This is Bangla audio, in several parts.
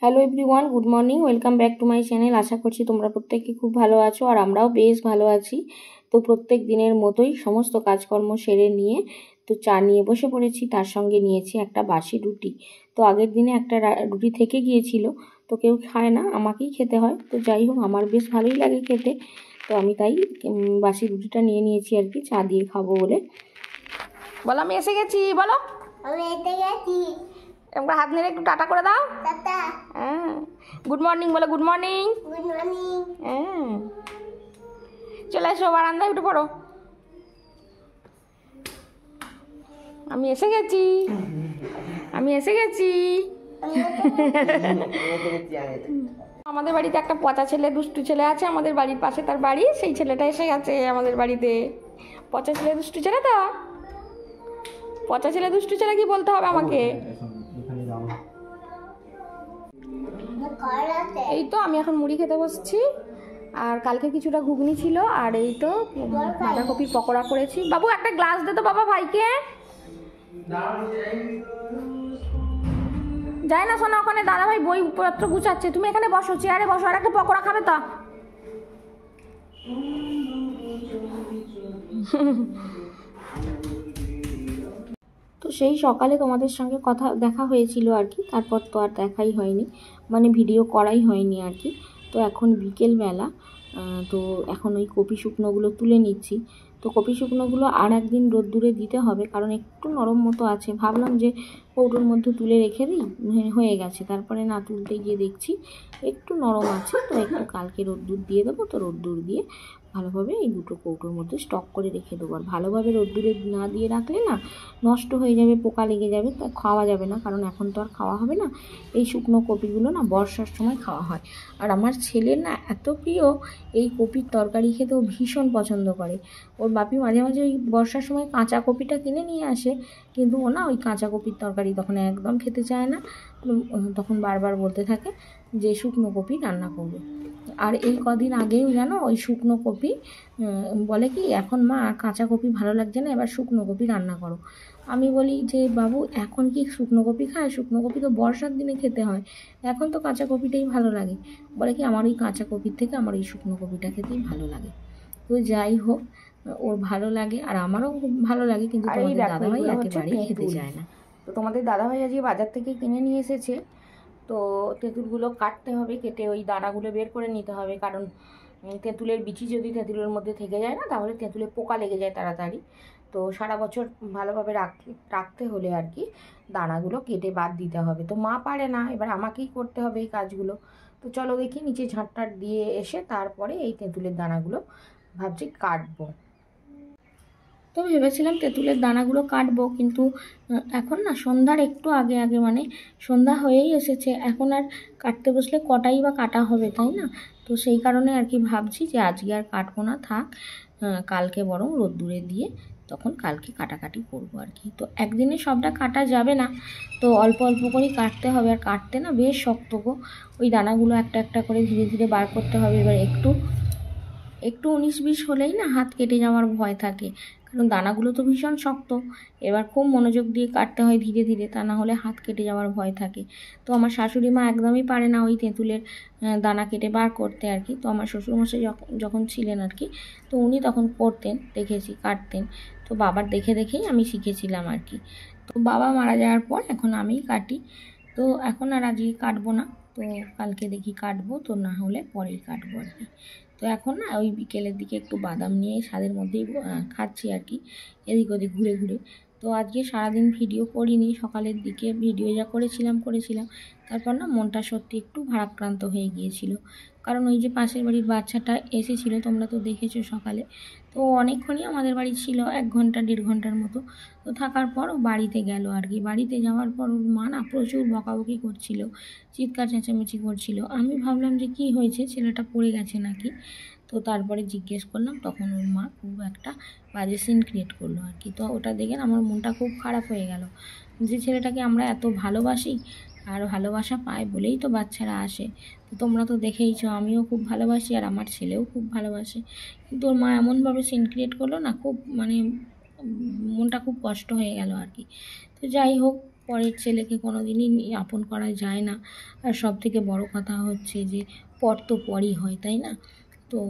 Hello everyone, good morning, welcome back to my channel. আশা করছি তোমরা প্রত্যেকে খুব ভালো আছো আর আমরাও বেশ ভালো আছি। তো প্রত্যেক দিনের মতোই সমস্ত কাজকর্ম সেরে নিয়ে তো চা নিয়ে বসে পড়েছি, তার সঙ্গে নিয়েছি একটা বাসি রুটি। তো আগের দিনে একটা রুটি থেকে গিয়েছিল, তো কেউ খায় না, আমাকেই খেতে হয়। তো যাই হোক, আমার বেশ ভালোই লাগে খেতে, তো আমি তাই বাসি রুটিটা নিয়ে নিয়েছি আর কি, চা দিয়ে খাবো বলে। বলো আমি এসে গেছি, বলো আমি এসে গেছি। একবার হাত নেড়ে একটু টাটা করে দাও। টাটা। হ্যাঁ, গুড মর্নিং বলো, গুড মর্নিং। Good morning. হ্যাঁ, চলে এসো, বারান্দায় উঠে পড়ো। আমি এসে গেছি, আমি এসে গেছি। আমাদের বাড়িতে একটা পচা ছেলে, দুষ্টু ছেলে আছে আমাদের বাড়ির পাশে, তার বাড়ি, সেই ছেলেটা এসে গেছে আমাদের বাড়িতে। পচা ছেলে, দুষ্টু ছেলে, তো পচা ছেলে দুষ্টু ছেলে কি বলতে হবে আমাকে? এই তো আমি এখন মুড়ি খেতে বসছি, আর কালকে কিছুটা ঘুগনি ছিল, আর এই তো বাঁধাকপির পকোড়া করেছি। বাবু একটা গ্লাস দে তো বাবা ভাইকে। যাই না শোনা, ওখানে দাদা ভাই বইপত্র গুছাচ্ছে, তুমি এখানে বসো, চেয়ারে বসো, আর একটা পকোড়া খাবে তো। তো সেই সকালে তোমাদের সঙ্গে দেখা হয়েছিল আর কি, তারপর তো আর দেখাই হয়নি, মানে ভিডিও করাই হয়নি আর কি। তো এখন বিকেলবেলা, তো এখন ওই কপি শুকনোগুলো তুলে নিচ্ছি। তো কপি শুকনোগুলো আর একদিন রোদ্দুরে দিতে হবে, কারণ একটু নরম মতো আছে। ভাবলাম যে কৌটোর মধ্যে তুলে রেখে দিই, হয়ে গেছে, তারপরে না তুলতে গিয়ে দেখছি একটু নরম আছে। তো একটু কালকে রোদ্দুর দিয়ে দেবো, তো রোদ্দুর দিয়ে ভালোভাবে এই দুটো কৌটোর মধ্যে স্টক করে রেখে দেবো। আর ভালোভাবে রোদ্দুরে না দিয়ে রাখলে না নষ্ট হয়ে যাবে, পোকা লেগে যাবে, তা খাওয়া যাবে না, কারণ এখন তো আর খাওয়া হবে না। এই শুকনো কপিগুলো না বর্ষার সময় খাওয়া হয়। আর আমার ছেলের না এত প্রিয় এই কপির তরকারি খেতে, ও ভীষণ পছন্দ করে। ওর বাপি মাঝে মাঝে ওই বর্ষার সময় কাঁচা কপিটা কিনে নিয়ে আসে, কিন্তু ও না ওই কাঁচা কপির তরকারি তখন একদম খেতে চায় না, তখন বারবার বলতে থাকে যে শুকনো কপি রান্না করবে। আর এই কদিন আগেও জানো ওই শুকনো কপি বলে কি, এখন মা আর কাঁচা কপি ভালো লাগছে না, এবার শুকনো কপি রান্না করো। আমি বলি যে বাবু এখন কি শুকনো কপি খায়? শুকনো কপি তো বর্ষার দিনে খেতে হয়, এখন তো কাঁচা কপিটাই ভালো লাগে। বলে কি আমার ওই কাঁচা কপির থেকে আমার ওই শুকনো কপিটা খেতেই ভালো লাগে। তো যাই হোক, ওর ভালো লাগে আর আমারও খুব ভালো লাগে, কিন্তু তোমাদের দাদাভাই একেবারেই খেতে চায় না। তো তোমাদের দাদাভাই আজকে বাজার থেকে কিনে নিয়ে এসেছে। তো তেঁতুলগুলো কাটতে হবে, কেটে ওই দানাগুলো বের করে নিতে হবে, কারণ তেঁতুলের বিচি যদি তেঁতুলের মধ্যে থেকে যায় না, তাহলে তেঁতুলে পোকা লেগে যায় তাড়াতাড়ি। তো সারা বছর ভালোভাবে রাখতে হলে আর কি দানাগুলো কেটে বাদ দিতে হবে। তো মা পারে না, এবার আমাকেই করতে হবে এই কাজগুলো। তো চলো দেখি, নিচে ঝাঁটটাট দিয়ে এসে তারপরে এই তেঁতুলের দানাগুলো ভাবছি কাটবো। তো ভেবেছিলাম তেঁতুলের দানাগুলো কাটবো, কিন্তু এখন না সন্ধ্যার একটু আগে আগে, মানে সন্ধ্যা হয়েই এসেছে, এখন আর কাটতে বসলে কটাই বা কাটা হবে, তাই না? তো সেই কারণে আর কি ভাবছি যে আজকে আর কাটবো না, থাক, কালকে বরং রোদ্দুরে দিয়ে তখন কালকে কাটাকাটি করবো আর কি। তো একদিনে সবটা কাটা যাবে না, তো অল্প অল্প করেই কাটতে হবে। আর কাটতে না বেশ শক্ত গো, ওই দানাগুলো একটা একটা করে ধীরে ধীরে বার করতে হবে। এবার একটু 19-20 হলেই না হাত কেটে যাওয়ার ভয় থাকে, কারণ দানাগুলো তো ভীষণ শক্ত। এবার খুব মনোযোগ দিয়ে কাটতে হয় ধীরে ধীরে, তা না হলে হাত কেটে যাওয়ার ভয় থাকে। তো আমার শাশুড়ি মা একদমই পারে না ওই তেঁতুলের দানা কেটে বার করতে আর কি। তো আমার শ্বশুরমশাই যখন ছিলেন আর কি, তো উনি তখন করতেন, দেখেছি কাটতেন। তো বাবার দেখে দেখেই আমি শিখেছিলাম আর কি। তো বাবা মারা যাওয়ার পর এখন আমিই কাটি। তো এখন আর আজকে কাটবো না, তো কালকে দেখি কাটবো, তো না হলে পরেই কাটবো আর কি। তো এখন না ওই বিকেলের দিকে একটু বাদাম নিয়ে ছাদের মধ্যেই খাচ্ছি আর কি, এদিক ওদিক ঘুরে ঘুরে। তো আজকে সারাদিন ভিডিও করিনি, সকালের দিকে ভিডিও যা করেছিলাম, তারপর না মনটা সত্যি একটু ভারাক্রান্ত হয়ে গিয়েছিল, কারণ ওই যে পাশের বাড়ির বাচ্চাটা এসেছিলো, তোমরা তো দেখেছো সকালে। তো অনেকক্ষণই আমাদের বাড়ি ছিল, 1 ঘন্টা 1.5 ঘন্টার মতো। তো থাকার পর ও বাড়িতে গেল আর কি। বাড়িতে যাওয়ার পর ওর মা না প্রচুর বকাবকি করছিল, চিৎকার চেঁচামেচি করছিল। আমি ভাবলাম যে কি হয়েছে, ছেলেটা পড়ে গেছে নাকি। তো তারপরে জিজ্ঞেস করলাম, তখন ওর মা খুব একটা বাজে সিন ক্রিয়েট করলো আর কি। তো ওটা দেখে আমার মনটা খুব খারাপ হয়ে গেল, যে ছেলেটাকে আমরা এত ভালোবাসি, আর ভালোবাসা পায় বলেই তো বাচ্চারা আসে। তো তোমরা তো দেখেইছো, আমিও খুব ভালোবাসি আর আমার ছেলেও খুব ভালোবাসে, কিন্তু ওর মা এমনভাবে সিন ক্রিয়েট করলো না, খুব মানে মনটা খুব কষ্ট হয়ে গেল আর কি। তো যাই হোক, পরের ছেলেকে কোনো দিনই আপন করা যায় না। আর সব থেকে বড় কথা হচ্ছে যে পর তো পরই হয়, তাই না? তো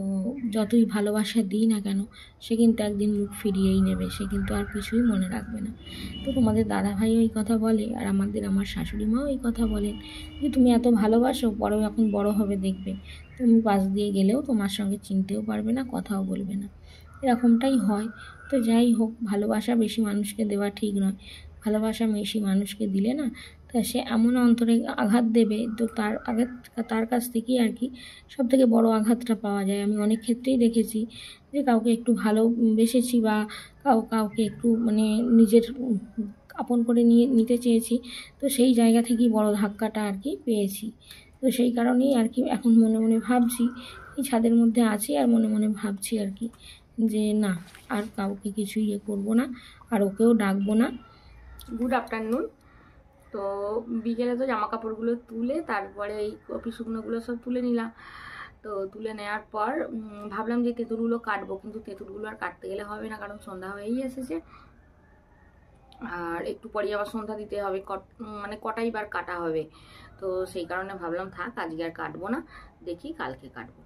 যতই ভালোবাসা দিই না কেন, সে কিন্তু একদিন মুখ ফিরিয়েই নেবে, সে কিন্তু আর কিছুই মনে রাখবে না। তো তোমাদের দাদাভাইও এই কথা বলে, আর আমার শাশুড়ি মাও এই কথা বলেন যে তুমি এত ভালোবাসো, পরেও এখন বড় হবে দেখবে তুমি পাশ দিয়ে গেলেও তোমার সঙ্গে চিনতেও পারবে না, কথাও বলবে না, এরকমটাই হয়। তো যাই হোক, ভালোবাসা বেশি মানুষকে দেওয়া ঠিক নয়। ভালোবাসা বেশি মানুষকে দিলে না, তা সে এমন অন্তরে আঘাত দেবে, তো তার কাছ থেকেই আর কি সবথেকে বড় আঘাতটা পাওয়া যায়। আমি অনেক ক্ষেত্রেই দেখেছি যে কাউকে একটু ভালোবেসেছি বা কাউকে একটু মানে নিজের আপন করে নিতে চেয়েছি, তো সেই জায়গা থেকেই বড় ধাক্কাটা আর কি পেয়েছি। তো সেই কারণেই আর কি এখন মনে মনে ভাবছি, এই ছাদের মধ্যে আছি আর মনে মনে ভাবছি আর কি যে না, আর কাউকে কিছু করবো না, আর ওকেও ডাকবো না। Good afternoon. তো বিকেলে তো জামা কাপড়গুলো তুলে তারপরে এই কপি শুকনোগুলো সব তুলে নিলাম। তো তুলে নেওয়ার পর ভাবলাম যে তেঁতুলগুলো কাটবো, কিন্তু তেঁতুলগুলো আর কাটতে গেলে হবে না, কারণ সন্ধ্যা হয়েই এসেছে, আর একটু পরেই আবার সন্ধ্যা দিতে হবে, মানে কটাই বার কাটা হবে। তো সেই কারণে ভাবলাম থাক, আজকে আর কাটবো না, দেখি কালকে কাটবো।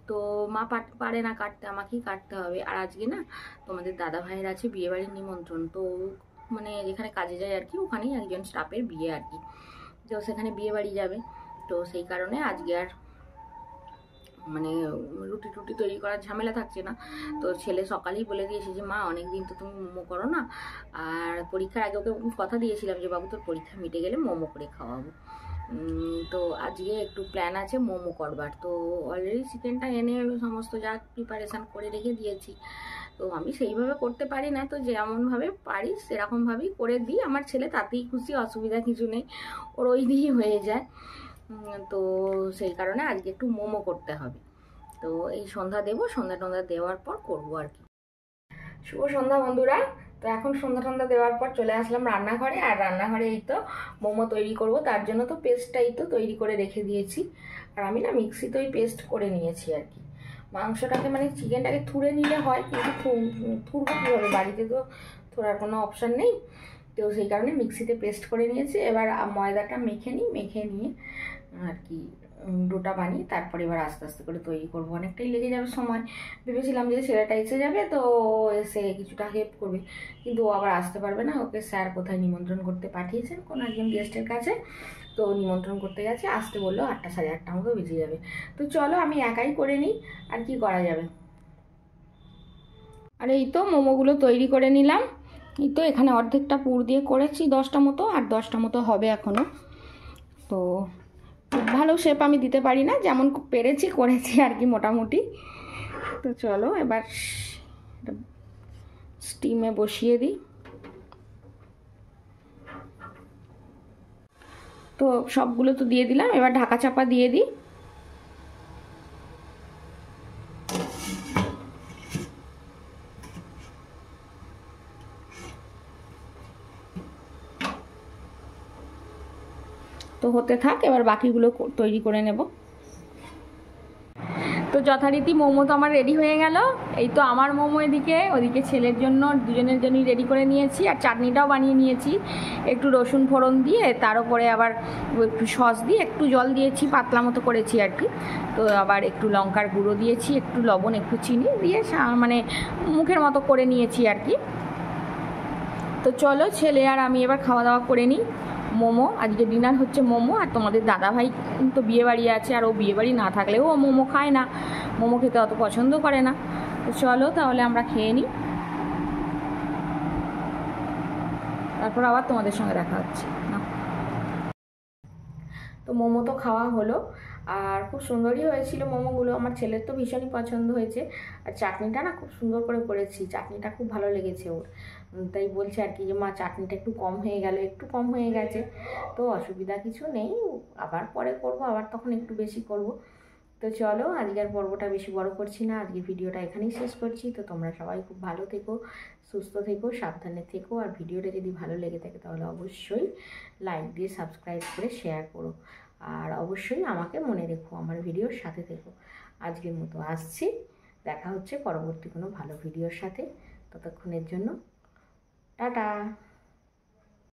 তো মা পারে না কাটতে, আমাকেই কাটতে হবে। আর আজকে না তোমাদের দাদা ভাইয়ের আছে বিয়েবাড়ির নিমন্ত্রণ, তো মানে যেখানে কাজে যায় আর কি, ওখানেই একজন স্টাফের বিয়ে আর কি, তো সেখানে বিয়ে বাড়ি যাবে। তো সেই কারণে আজকে আর মানে রুটি টুটি তৈরি করার ঝামেলা থাকছে না। তো ছেলে সকালেই বলে দিয়েছে যে মা অনেকদিন তো তুমি মোমো করো না, আর পরীক্ষার আগে ওকে কথা দিয়েছিলাম যে বাবু তোর পরীক্ষা মিটে গেলে মোমো করে খাওয়াবো। তো আজকে একটু প্ল্যান আছে মোমো করবার। তো অলরেডি চিকেনটা এনে সমস্ত যা প্রিপারেশান করে রেখে দিয়েছি। তো আমি সেইভাবে করতে পারি না, তো যেমনভাবে পারি সেরকমভাবেই করে দিই। আমার ছেলে তাতেই খুশি, অসুবিধা কিছু নেই, ওর ওই দিয়েই হয়ে যায়। তো সেই কারণে আজকে একটু মোমো করতে হবে। তো এই সন্ধ্যা দেবো, সন্ধ্যা দেওয়ার পর করবো আর কি। শুভ সন্ধ্যা বন্ধুরা। তো এখন সন্ধ্যা দেওয়ার পর চলে আসলাম রান্নাঘরে, আর রান্নাঘরে এই তো মোমো তৈরি করব, তার জন্য তো পেস্টটাই তো তৈরি করে রেখে দিয়েছি। আর আমি না মিক্সিতেই পেস্ট করে নিয়েছি আর কি। মাংসটাকে মানে চিকেনটাকে থুড়ে নিলে হয়, কিন্তু থুড়বো কীভাবে, বাড়িতে তো থোড়ার কোনো অপশান নেই। তো সেই কারণে মিক্সিতে পেস্ট করে নিয়েছি। এবার ময়দাটা মেখে নিয়ে আর কি ডোটা বানিয়ে তারপরে এবার আস্তে আস্তে করে তৈরি করবো। অনেকটাই লেগে যাবে সময়। ভেবেছিলাম যে ছেলেটা এসে যাবে, তো এসে কিছুটা হেল্প করবে, কিন্তু ও আবার আসতে পারবে না। ওকে স্যার কোথায় নিমন্ত্রণ করতে পাঠিয়েছেন কোনো একজন গেস্টের কাছে, তো নিমন্ত্রণ করতে গেছে, আসতে বললো 8টা সাড়ে 8টা মতো বেজে যাবে। তো চলো আমি একাই করে নিই, আর কি করা যাবে। আর এই তো মোমোগুলো তৈরি করে নিলাম। এই তো এখানে অর্ধেকটা পুর দিয়ে করেছি 10টা মতো, আর 10টা মতো হবে এখনও। তো খুব ভালো শেপ আমি দিতে পারি না, যেমন পেরেছি করেছি আর কি মোটামুটি। তো চলো এবার স্টিমে বসিয়ে দিই। তো সবগুলো তো দিয়ে দিলাম, এবার ঢাকা চাপা দিয়ে দিই। তো হতে থাক, এবার বাকিগুলো তৈরি করে নেব। তো যথারীতি মোমো তো আমার রেডি হয়ে গেল। এই তো আমার মোমো এদিকে, ওদিকে ছেলের জন্য, দুজনের জন্যই রেডি করে নিয়েছি। আর চাটনিটাও বানিয়ে নিয়েছি, একটু রসুন ফোড়ন দিয়ে, তার উপরে আবার একটু সস দিয়ে একটু জল দিয়েছি, পাতলা মতো করেছি আর কি। তো আবার একটু লঙ্কার গুঁড়ো দিয়েছি, একটু লবণ, একটু চিনি দিয়ে মানে মুখের মতো করে নিয়েছি আর কি। তো চলো ছেলে আর আমি এবার খাওয়া দাওয়া করে নিই। মোমো আজকে ডিনার হচ্ছে মোমো। আর তোমাদের দাদাভাই তো বিয়েবাড়ি আছে, আর ও বিয়েবাড়ি না থাকলেও ও মোমো খায় না, মোমো খেতে অত পছন্দ করে না। তো চলো তাহলে আমরা খেয়ে নিই, তারপর আবার তোমাদের সঙ্গে দেখা হচ্ছে। তো মোমো তো খাওয়া হলো, আর খুব সুন্দরই হয়েছিল মোমোগুলো, আমার ছেলের তো ভীষণই পছন্দ হয়েছে। আর চাটনিটা না খুব সুন্দর করে করেছি, চাটনিটা খুব ভালো লেগেছে ওর। তাই বলছে আর কি যে মা চাটনিটা একটু কম হয়ে গেল, একটু কম হয়ে গেছে। তো অসুবিধা কিছু নেই, আবার পরে করব, আবার তখন একটু বেশি করব। তো চলো আজকের পর্বটা বেশি বড় করছি না, আজকে ভিডিওটা এখানেই শেষ করছি। তো তোমরা সবাই খুব ভালো থেকো, সুস্থ থেকো, সাবধানে থেকো। আর ভিডিওটা যদি ভালো লেগে থাকে তাহলে অবশ্যই লাইক দিয়ে সাবস্ক্রাইব করে শেয়ার করো। আর অবশ্যই আমাকে মনে রেখো, আমার ভিডিওর সাথে থেকো। আজকের মতো আসছি, দেখা হচ্ছে পরবর্তী কোনো ভালো ভিডিওর সাথে। ততক্ষণের জন্য টাটা।